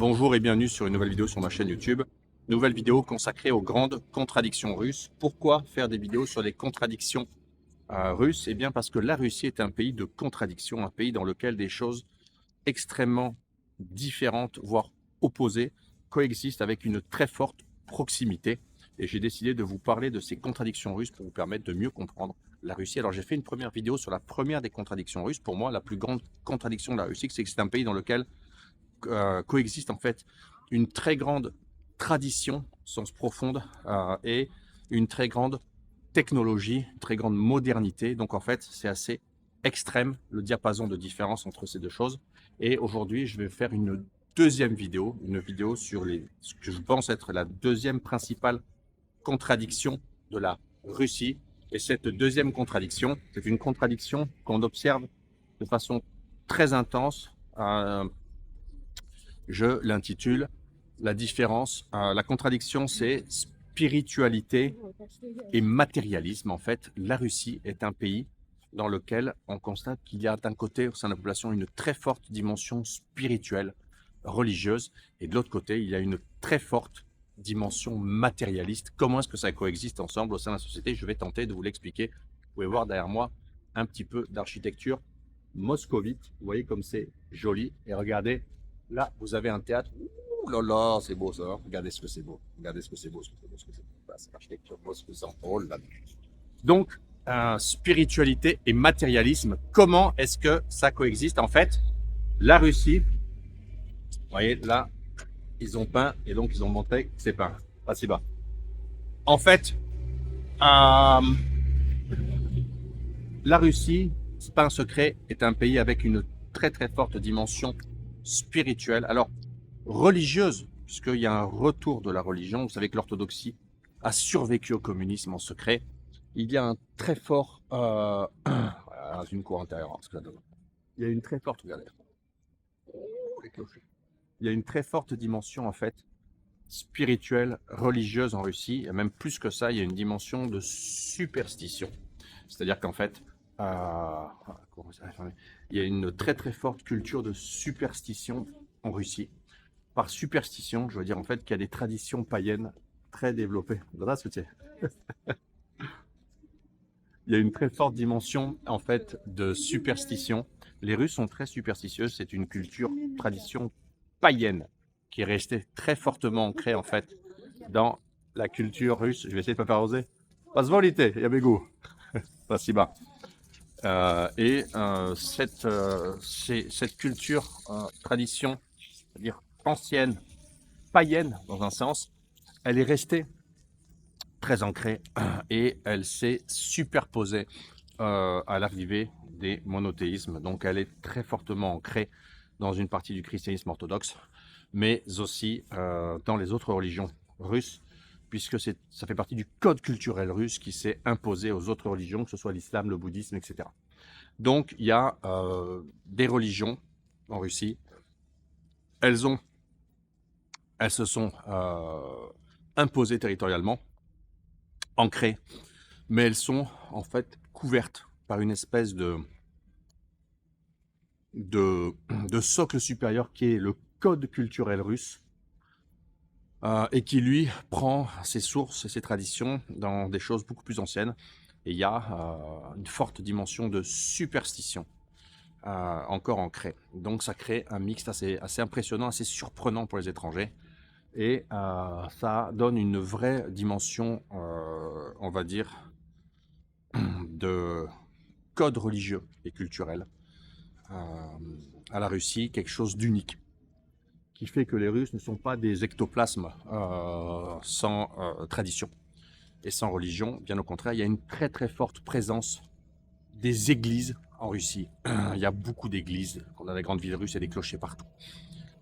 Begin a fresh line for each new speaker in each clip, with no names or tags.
Bonjour et bienvenue sur une nouvelle vidéo sur ma chaîne YouTube. Nouvelle vidéo consacrée aux grandes contradictions russes. Pourquoi faire des vidéos sur les contradictions russes? Eh bien parce que la Russie est un pays de contradictions, un pays dans lequel des choses extrêmement différentes, voire opposées, coexistent avec une très forte proximité. Et j'ai décidé de vous parler de ces contradictions russes pour vous permettre de mieux comprendre la Russie. Alors j'ai fait une première vidéo sur la première des contradictions russes. Pour moi, la plus grande contradiction de la Russie, c'est que c'est un pays dans lequel coexiste en fait une très grande tradition, sens profonde, et une très grande technologie, une très grande modernité. Donc en fait, c'est assez extrême le diapason de différence entre ces deux choses. Et aujourd'hui, je vais faire une deuxième vidéo, sur ce que je pense être la deuxième principale contradiction de la Russie. Et cette deuxième contradiction, c'est une contradiction qu'on observe de façon très intense. Je l'intitule La différence. La contradiction, c'est spiritualité et matérialisme. En fait, la Russie est un pays dans lequel on constate qu'il y a d'un côté au sein de la population une très forte dimension spirituelle, religieuse, et de l'autre côté, il y a une très forte dimension matérialiste. Comment est-ce que ça coexiste ensemble au sein de la société? Je vais tenter de vous l'expliquer. Vous pouvez voir derrière moi un petit peu d'architecture moscovite. Vous voyez comme c'est joli. Et regardez, là, vous avez un théâtre. Ouh là là, c'est beau ça. Regardez ce que c'est beau. Regardez ce que c'est beau, ce que c'est beau, ce que c'est beau. C'est l'architecture moscovite. Oh là là. Donc, spiritualité et matérialisme, comment est-ce que ça coexiste? En fait, la Russie, vous voyez, là, ils ont peint et donc ils ont montré que c'est peint. Pas si bas. En fait, la Russie, c'est pas un secret, est un pays avec une très très forte dimension spirituelle. Alors, religieuse, puisqu'il y a un retour de la religion. Vous savez que l'orthodoxie a survécu au communisme en secret. Il y a un très fort... voilà, une cour intérieure, ce que ça donne. Il y a une très forte... Regardez. Oh, les clochers. Il y a une très forte dimension, en fait, spirituelle, religieuse en Russie. Et même plus que ça, il y a une dimension de superstition. C'est-à-dire qu'en fait, il y a une très très forte culture de superstition en Russie. Par superstition, je veux dire en fait qu'il y a des traditions païennes très développées. Il y a une très forte dimension en fait de superstition. Les Russes sont très superstitieux. C'est une culture, tradition païenne qui est restée très fortement ancrée en fait dans la culture russe. Je vais essayer de ne pas faire oser. Позволите, я бегу. Спасибо. Cette culture, tradition, c'est-à-dire ancienne, païenne dans un sens, elle est restée très ancrée et elle s'est superposée à l'arrivée des monothéismes. Donc elle est très fortement ancrée dans une partie du christianisme orthodoxe, mais aussi dans les autres religions russes, puisque ça fait partie du code culturel russe qui s'est imposé aux autres religions, que ce soit l'islam, le bouddhisme, etc. Donc il y a des religions en Russie. Elles se sont imposées territorialement, ancrées, mais elles sont en fait couvertes par une espèce de socle supérieur qui est le code culturel russe et qui lui prend ses sources et ses traditions dans des choses beaucoup plus anciennes. Et il y a une forte dimension de superstition encore ancrée. Donc ça crée un mixte assez impressionnant, assez surprenant pour les étrangers. Et ça donne une vraie dimension, on va dire, de code religieux et culturel à la Russie, quelque chose d'unique, qui fait que les Russes ne sont pas des ectoplasmes sans tradition et sans religion. Bien au contraire, il y a une très très forte présence des églises en Russie. Il y a beaucoup d'églises. Dans les grandes villes russes, il y a des clochers partout.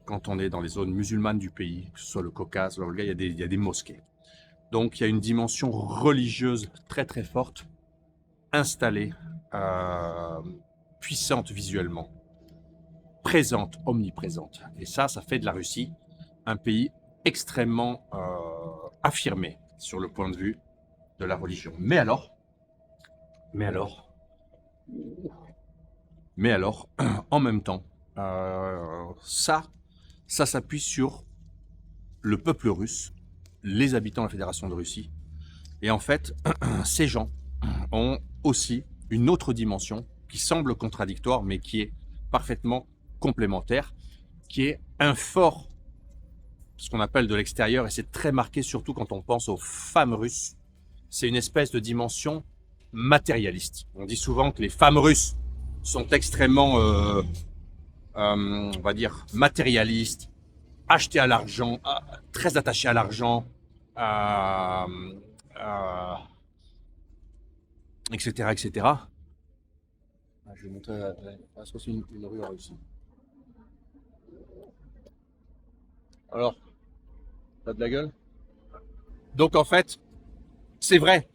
Quand on est dans les zones musulmanes du pays, que ce soit le Caucase, le Volga, il y a des mosquées. Donc il y a une dimension religieuse très très forte, installée, puissante visuellement, présente, omniprésente. Et ça fait de la Russie un pays extrêmement affirmé sur le point de vue de la religion. Mais alors, en même temps, ça, ça s'appuie sur le peuple russe, les habitants de la Fédération de Russie. Et en fait, ces gens ont aussi une autre dimension qui semble contradictoire, mais qui est parfaitement complémentaire, qui est un fort, ce qu'on appelle de l'extérieur, et c'est très marqué surtout quand on pense aux femmes russes. C'est une espèce de dimension matérialiste. On dit souvent que les femmes russes sont extrêmement, on va dire, matérialistes, achetées à l'argent, très attachées à l'argent, etc., etc. Je vais montrer, est-ce que c'est une rue en Russie? Alors, t'as de la gueule? Donc en fait, c'est vrai,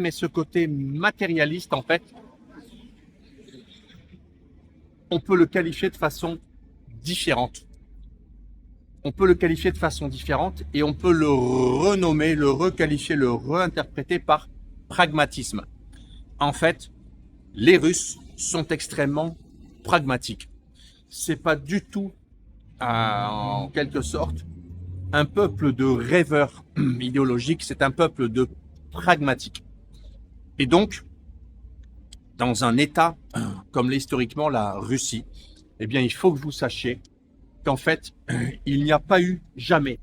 mais ce côté matérialiste, en fait, on peut le qualifier de façon différente. On peut le qualifier de façon différente et on peut le renommer, le requalifier, le réinterpréter par pragmatisme. En fait, les Russes sont extrêmement pragmatiques. C'est pas du tout, en quelque sorte, un peuple de rêveurs idéologiques, c'est un peuple de pragmatiques. Et donc, dans un État comme l'est historiquement la Russie, eh bien, il faut que vous sachiez qu'en fait, il n'y a pas eu jamais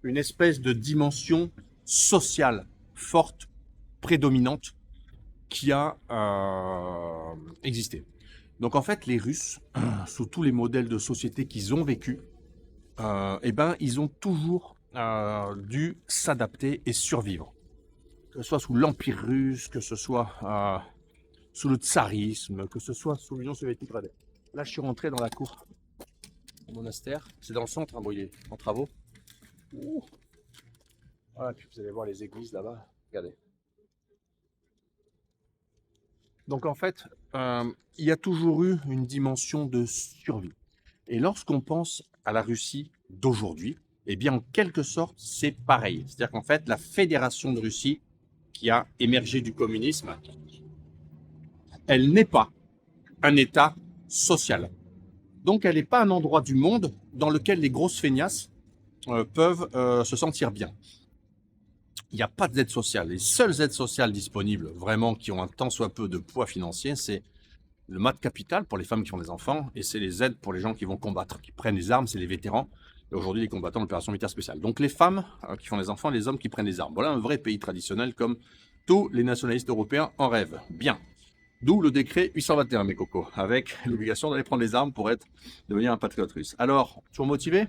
une espèce de dimension sociale forte, prédominante, qui a existé. Donc en fait, les Russes, sous tous les modèles de société qu'ils ont vécu, eh ben, ils ont toujours dû s'adapter et survivre. Que ce soit sous l'Empire russe, que ce soit sous le tsarisme, que ce soit sous l'Union soviétique. Là, je suis rentré dans la cour du monastère. C'est dans le centre, hein, bon, il est en travaux. Ouh. Voilà, puis vous allez voir les églises là-bas. Regardez. Donc en fait, il y a toujours eu une dimension de survie. Et lorsqu'on pense à la Russie d'aujourd'hui, eh bien en quelque sorte, c'est pareil. C'est-à-dire qu'en fait, la Fédération de Russie, qui a émergé du communisme, elle n'est pas un État social. Donc elle n'est pas un endroit du monde dans lequel les grosses feignasses peuvent se sentir bien. Il n'y a pas d'aide sociale. Les seules aides sociales disponibles, vraiment, qui ont un tant soit peu de poids financier, c'est le mat capital pour les femmes qui ont des enfants, et c'est les aides pour les gens qui vont combattre, qui prennent les armes, c'est les vétérans, et aujourd'hui les combattants de l'opération militaire spéciale. Donc les femmes qui font des enfants, et les hommes qui prennent les armes. Voilà un vrai pays traditionnel comme tous les nationalistes européens en rêvent. Bien. D'où le décret 821, mes cocos, avec l'obligation d'aller prendre les armes pour devenir un patriote russe. Alors, toujours motivé?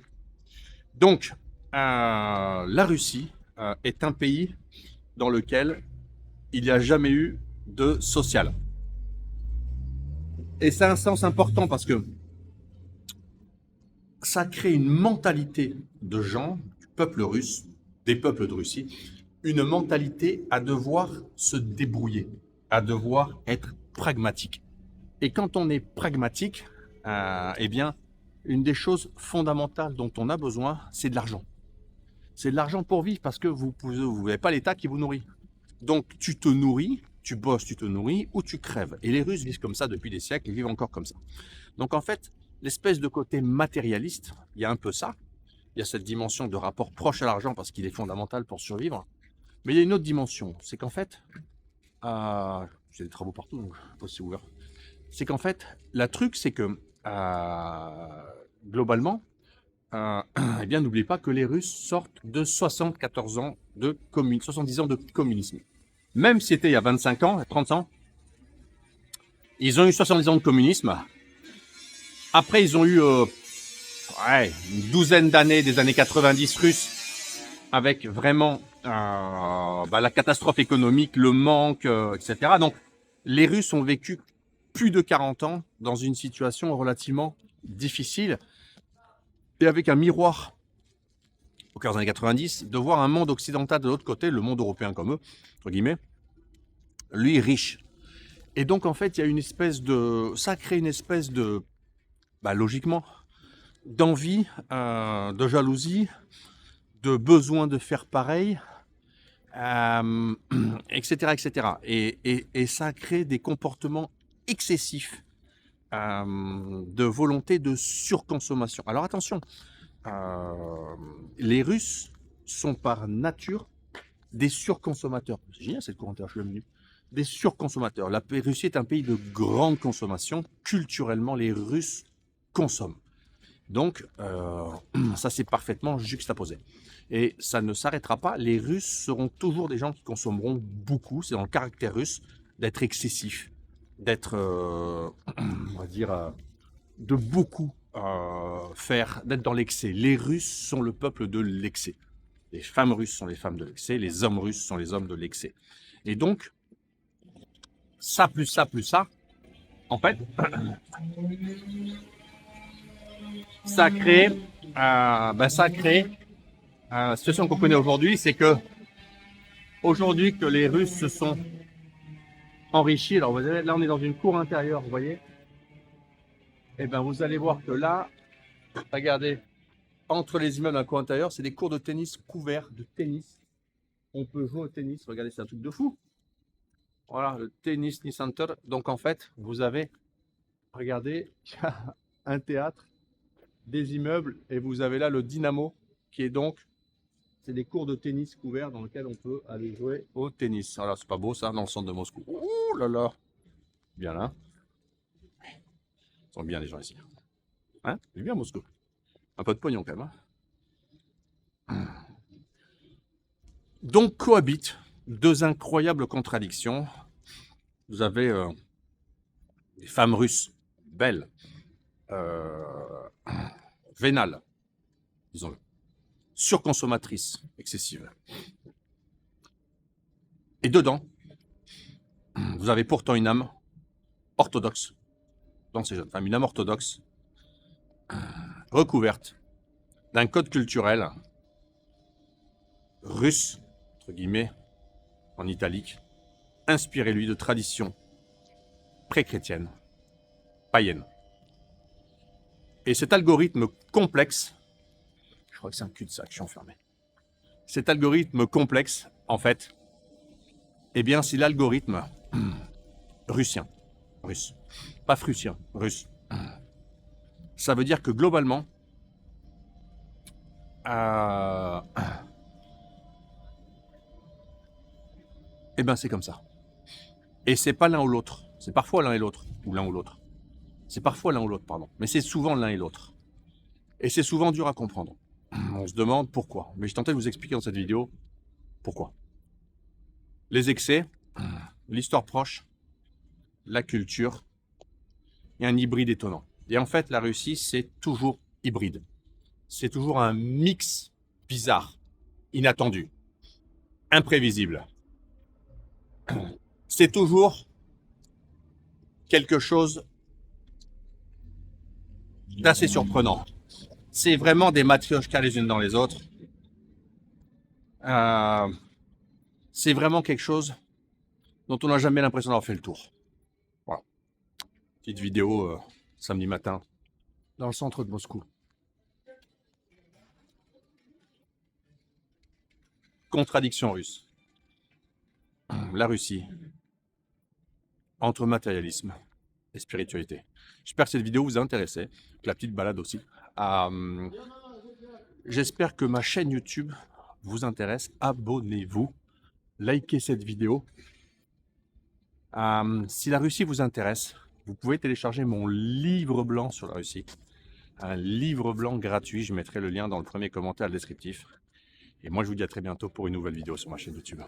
Donc, la Russie est un pays dans lequel il n'y a jamais eu de social. Et ça a un sens important parce que ça crée une mentalité de gens, du peuple russe, des peuples de Russie, une mentalité à devoir se débrouiller, à devoir être pragmatique. Et quand on est pragmatique, eh bien, une des choses fondamentales dont on a besoin, c'est de l'argent. C'est de l'argent pour vivre parce que vous n'avez pas l'État qui vous nourrit. Donc tu te nourris, tu bosses, tu te nourris ou tu crèves. Et les Russes vivent comme ça depuis des siècles, ils vivent encore comme ça. Donc en fait, l'espèce de côté matérialiste, il y a un peu ça. Il y a cette dimension de rapport proche à l'argent parce qu'il est fondamental pour survivre. Mais il y a une autre dimension, c'est qu'en fait, j'ai des travaux partout, donc je sais pas si c'est ouvert. C'est qu'en fait, le truc, c'est que globalement, eh bien, n'oubliez pas que les Russes sortent de 74 ans de 70 ans de communisme. Même si c'était il y a 25 ans, 30 ans, ils ont eu 70 ans de communisme. Après, ils ont eu une douzaine d'années, des années 90 russes, avec vraiment la catastrophe économique, le manque, etc. Donc, les Russes ont vécu plus de 40 ans dans une situation relativement difficile et avec un miroir au cœur des années 90, de voir un monde occidental de l'autre côté, le monde européen comme eux, entre guillemets, lui riche. Et donc, en fait, il y a une espèce de... Ça crée une espèce de... logiquement, d'envie, de jalousie, de besoin de faire pareil, etc., etc. Et ça crée des comportements excessifs de volonté de surconsommation. Alors attention, les Russes sont par nature des surconsommateurs. C'est génial cette commentaire, je l'aime mieux. Des surconsommateurs. La Russie est un pays de grande consommation. Culturellement, les Russes consomment. Donc, ça c'est parfaitement juxtaposé. Et ça ne s'arrêtera pas. Les Russes seront toujours des gens qui consommeront beaucoup. C'est dans le caractère russe d'être excessif, d'être, on va dire, de beaucoup faire, d'être dans l'excès. Les Russes sont le peuple de l'excès. Les femmes russes sont les femmes de l'excès. Les hommes russes sont les hommes de l'excès. Et donc, ça, en fait, ça crée la situation qu'on connaît aujourd'hui, c'est que aujourd'hui que les Russes se sont enrichis. Alors vous allez, là on est dans une cour intérieure, vous voyez. Et ben vous allez voir que là, regardez, entre les immeubles dans la cour intérieure, c'est des cours de tennis couverts de tennis. On peut jouer au tennis. Regardez, c'est un truc de fou. Voilà, le tennis center. Donc en fait, vous avez, regardez, un théâtre, des immeubles, et vous avez là le dynamo, qui est donc, c'est des cours de tennis couverts dans lesquels on peut aller jouer au tennis. Alors c'est pas beau ça, dans le centre de Moscou. Ouh là là, bien là. Ils sont bien les gens ici. Hein, c'est bien Moscou. Un peu de pognon quand même. Hein. Donc cohabitent deux incroyables contradictions. Vous avez des femmes russes belles, vénales, disons-le, surconsommatrices, excessives. Et dedans, vous avez pourtant une âme orthodoxe dans ces jeunes femmes, une âme orthodoxe recouverte d'un code culturel russe, entre guillemets, en italique, inspiré, lui, de traditions pré-chrétiennes, païennes. Et cet algorithme complexe, je crois que c'est un cul-de-sac, je suis enfermé. Cet algorithme complexe, en fait, eh bien, c'est l'algorithme russien, russe, pas frussien, russe. Ça veut dire que globalement, eh ben c'est comme ça. Et c'est pas l'un ou l'autre. C'est parfois l'un et l'autre, ou l'un ou l'autre. C'est parfois l'un ou l'autre, pardon. Mais c'est souvent l'un et l'autre. Et c'est souvent dur à comprendre. On se demande pourquoi. Mais je tentais de vous expliquer dans cette vidéo pourquoi. Les excès, l'histoire proche, la culture, et un hybride étonnant. Et en fait, la Russie, c'est toujours hybride. C'est toujours un mix bizarre, inattendu, imprévisible. C'est toujours quelque chose d'assez surprenant. C'est vraiment des matrioshkas les unes dans les autres. C'est vraiment quelque chose dont on n'a jamais l'impression d'avoir fait le tour. Voilà. Petite vidéo samedi matin dans le centre de Moscou. Contradiction russe. La Russie entre matérialisme et spiritualité. J'espère que cette vidéo vous a intéressé, que la petite balade aussi. J'espère que ma chaîne YouTube vous intéresse. Abonnez-vous, likez cette vidéo. Si la Russie vous intéresse, vous pouvez télécharger mon livre blanc sur la Russie. Un livre blanc gratuit, je mettrai le lien dans le premier commentaire descriptif. Et moi je vous dis à très bientôt pour une nouvelle vidéo sur ma chaîne YouTube.